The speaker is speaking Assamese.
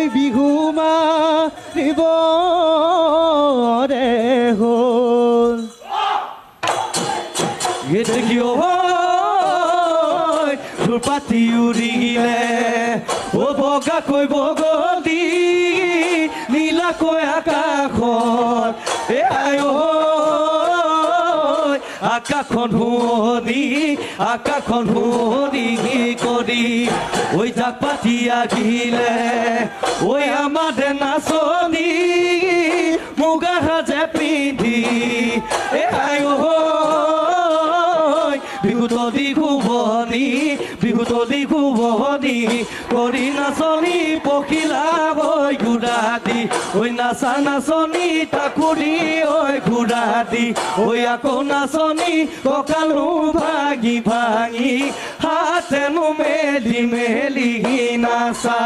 ঐ বিহু মাৰিব ৰে হ'ল গেতে কিয় পাতি উৰিলে ও বগাকৈ বগলী নীলাকৈ আকাশত এ আই আকাশখন শুৱনি কৰি ঐ জাক পাতি আহিলে ঐ আমাৰ নাচনী মুগা সাজে পিন্ধি এ আই বিহুতলি শুৱনি কৰি নাচনী পখিলা হৈ ঘূৰা দি ঐ নাচা নাচনী তাকুৰি ঐ ঘূৰা দি ঐ আকৌ নাচনী কঁকালো ভাঙি ভাঙি হাতেনো মেলি মেলি নাচা